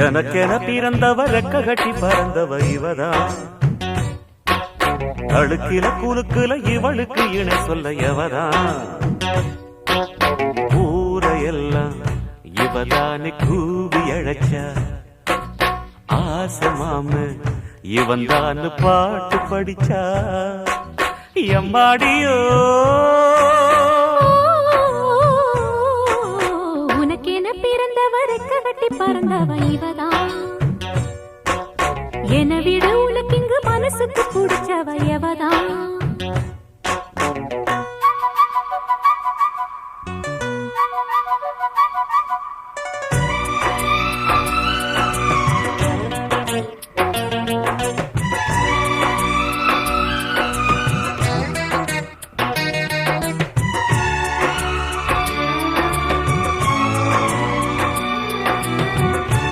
எனக்கென பிறந்தவ ரெக்க கட்டி பறந்தவ இவதான் அழுக்கில குலுக்குல இவளுக்கு இணை சொல்ல எவதான் ஊரையெல்லாம் இவதானே கூவி அழைச்சா ஆசை மாம இவன் தான் பாட்டு படிச்சா எம்மாடியோ உனக்கென பிறந்தவ ரெக்க கட்டி பறந்தவ இவதான் என விட உனக்கு இங்கு மனசுக்கு பிடிச்சவ எவதான்